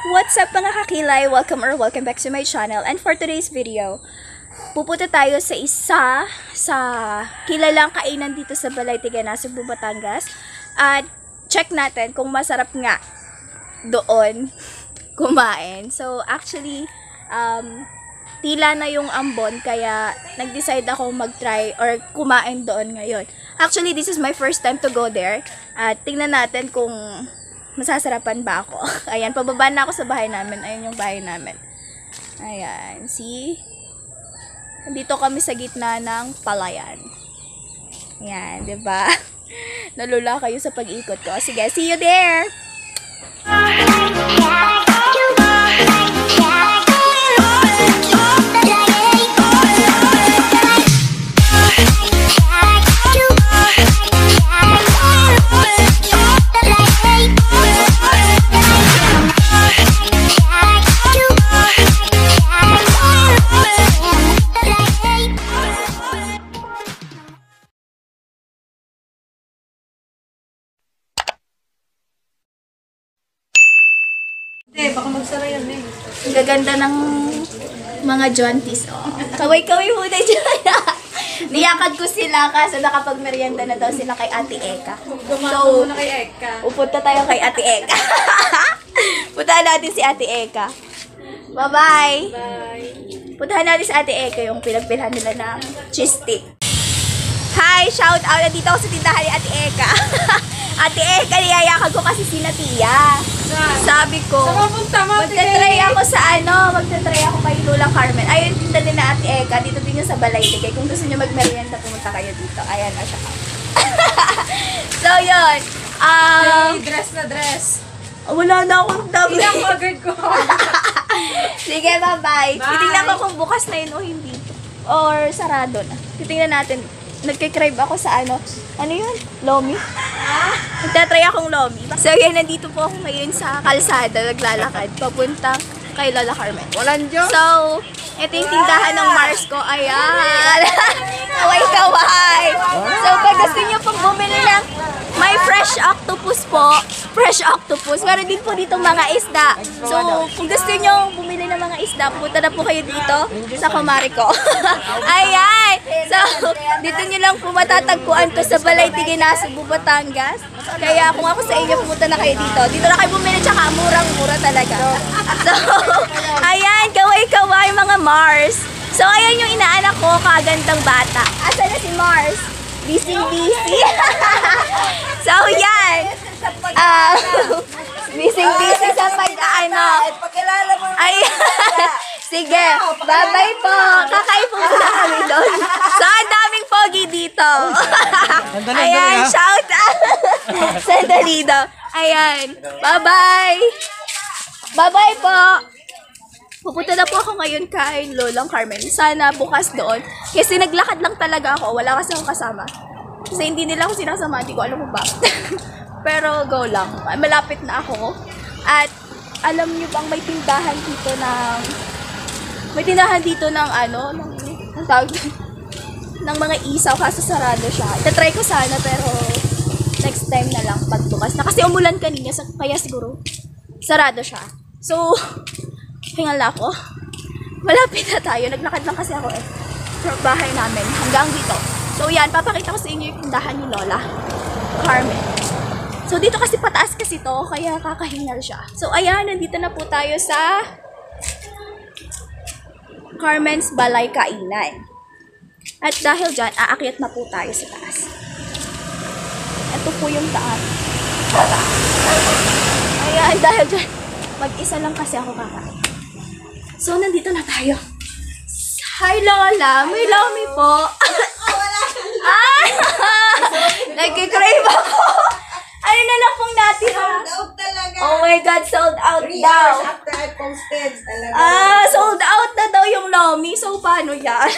What's up mga kakilay? Welcome back to my channel. And for today's video, pupunta tayo sa kilalang kainan dito sa Balay Tigana, Cebu, Batangas. At check natin kung masarap nga doon kumain. So actually, tila na yung ambon, kaya nag-decide ako mag-try or kumain doon ngayon. Actually, this is my first time to go there. At tingnan natin kung masasarapan ba ako. Ayan, pababa na ako sa bahay namin. Ayan yung bahay namin. Ayan, see? Nandito kami sa gitna ng palayan. Ayan, diba? Nalula kayo sa pag-ikot ko. Sige, see you there! Baka magsara yan eh. Ang gaganda ng mga Jontis. Oh. Kaway-kaway muna dyan. Niyakad ko sila kasi nakapag-merienda na daw sila kay Ate Eka. So, na kay Eka. Upunta tayo kay Ate Eka. Puntahan natin si Ate Eka. Bye-bye. Bye. Puntahan natin si Ate Eka yung pinagpilhan nila ng cheese stick. Hi! Shout out! Nandito ako sa tindahan ni Ate Eka. Ate Eka, niyayakag ko kasi si Natia. Sabi ko, magta-try ako sa magta-try ako kay Lola Carmen. Ayun, tinda din na Ate Eka. Dito din yung sa Balay Tigay. Kung gusto nyo mag-merienda, pumunta kayo dito. Ayan, asya ka. So, yun. Dress na dress. Wala na akong dami. Ilang agad ko. Sige, bye-bye. Bye. Titingnan ko kung bukas na yun o hindi. Or sarado na. Titingnan natin. Nagkikrave ako sa ano yun? Lomi? Nagtatry akong lomi. So, yan, nandito po ako ngayon sa kalsada, naglalakad, papunta kay Lola Carmen. Walang Diyos. So, ito yung tindahan ng Mars ko. Ayan. Kaway-kaway. So, pag gusto nyo pong bumili ng may fresh octopus po, fresh octopus. Meron din po dito mga isda. So, kung gusto nyo bumili ng mga isda, punta na po kayo dito sa kumari ko. Ayan. So, dito nyo lang po matatagpuan to sa Balay Tigana, Cebu, Batangas. Kaya kung ako sa inyo, pumunta na kayo dito. Dito na kayo bumili, tsaka murang-mura talaga. So, ayan, kaway-kaway mga Mars. So, ayan yung inaanak ko, kagandang bata. Asa na si Mars? Busy-busy. So, yan. Busy-busy sa pag-ano. Ayan. Sige, bye-bye po. Kakain po muna kami doon. So, ang daming pogi dito. Ayan, shout out. Sandali daw. Ayan, bye-bye. Bye-bye po. Pupunta na po ako ngayon kay Lolang Carmen. Sana bukas doon. Kasi naglakad lang talaga ako. Wala kasi akong kasama. Kasi hindi nila ako sinasama. Hindi ko alam kung bakit. Pero go lang. Malapit na ako. At alam niyo bang may tindahan dito ng... May tindahan dito ng ng tawag ng mga isaw kasi sarado siya. Itatry ko sana pero next time na lang pagbukas na. Kasi umulan kanina kaya siguro sarado siya. So, hingal na ako. Malapit na tayo. Naglakad lang kasi ako from bahay namin hanggang dito. So yan, papakita ko sa inyo yung tindahan ni Lola Carmen. So dito kasi pataas kasi to, kaya kakahingal siya. So ayan, nandito na po tayo sa Carmen's Balay Kainan. At dahil dyan, aakyat na po tayo sa taas. Ito po yung taas. Ayan, dahil dyan, mag-isa lang kasi ako kakain. So, nandito na tayo. Hi, Lola. May lomi po. Ay! Nagkikrave ako. Ano na lang pong natira? Sold out talaga. Oh my God, sold out 3 daw. hours after I posted talaga. Sold out na daw yung lomi. So, paano yan?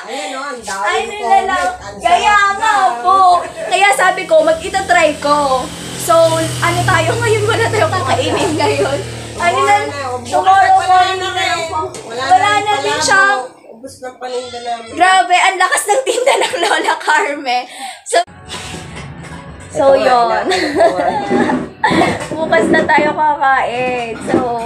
Ayan o, ang dami. Ay, nilalaw. Kaya nga po. Kaya sabi ko, mag-itatry ko. So, ano tayo ngayon? Wala tayong kakainin ngayon. Ano na? Tomorrow morning na lang po. Wala na din siyang... Ubus ng paninda namin. Grabe, ang lakas ng tinda ng Lola Carmen. So, yun. Bukas na tayo kakain. So,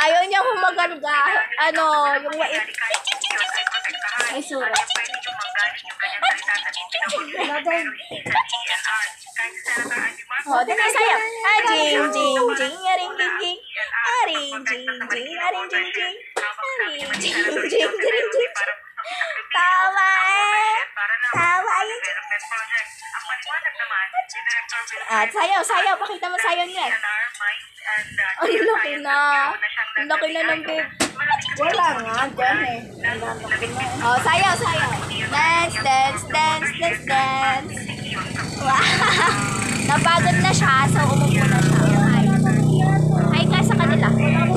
Ayaw niya humagarga. Ano, yung wait. Ay, sorry. Oh, dali sayo. Jing, jing, jing, aring, jing, jing. Aring, jing, jing, aring, jing, jing. Aring, jing, jing, aring, jing, jing. Tawa eh. Tawa yun. At sayaw, sayaw. Pakita mo sayaw niya. Ay, laki na. Ang laki na ng bib. Wala nga, dyan eh. Oh, sayaw, sayaw. Dance, dance, dance, dance, dance. Wow. Napagod na siya, so umupo na siya. Hi. Hi ka sa kanila. Hi.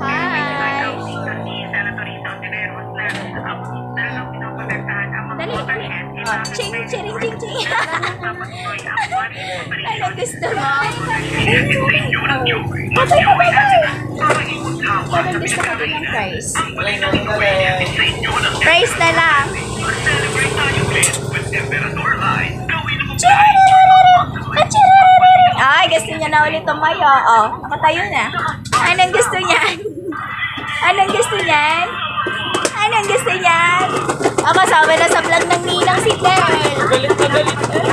Hi. Dali. Oh, ching, ching, ching, ching. Ano gusto mo? Patay, patay, patay. Parang gusto ko din ng price. Price na lang. Ay, gusto niya na ulit tumayo. Oh, nakatayo na. Anong gusto niya? Anong gusto niyan? Anong gusto niyan? Ako sabi na sa vlog ng ninang si Tel.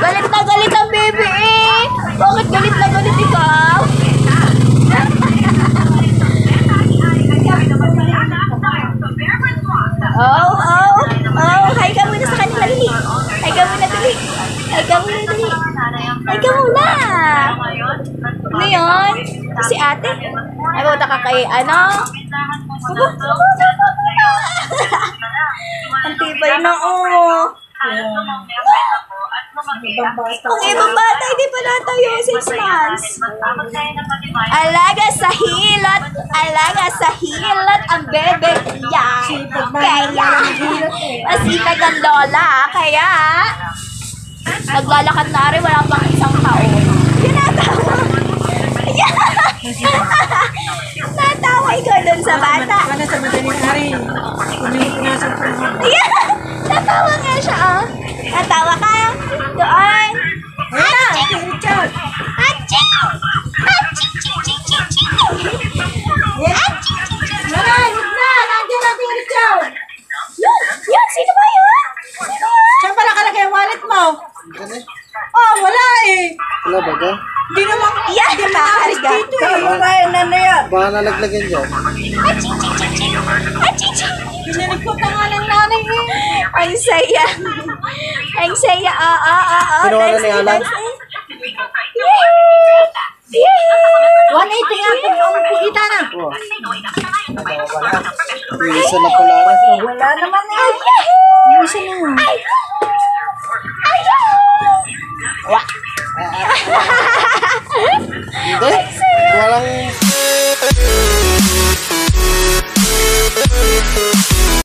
Galit na galit ang baby eh. Bakit galit na galit ikaw? Oh, oh, oh. Hi ka muna sa kanila, dali. Hi ka muna, dali. Hi ka muna, dali. Hi ka muna. Ano yun? Si ate? Ay, buta ka kay, ano? Ang tibay na, oh. Ang ibang bata, hindi pa natayo, 6 months. Alaga sa hilot, ang bebe niya. Kaya, masipag ang lola, kaya, naglalakad na rin, wala pang isang taon. Tinatawa. Natawa ikaw dun sa bata. Wala sa madaling hari. Pumipunasan ko mo. Natawa nga siya, oh. Natawa ka? Doon. Aching! Aching! Aching! Nanay, huwag na! Nandiyan natin yung Richard! Yun! Sino ba yun? Sino yun? Saan pala kalagay ang wallet mo? Oh, wala eh! Wala ba dyan? Hindi naman Yan! Nakakarga. Wala yan, nanay yan. Baka nalaglagan dyan. Aching! Aching! Aching! Pinalikot na nga ng nanay eh. Ang saya. Ang saya. Sino ka na ni Alan? Yay! 180 nga kung kita na. Oh. Isa na pala. Wala naman eh. Ay! Isa na nga. Ay! Ay! Wah!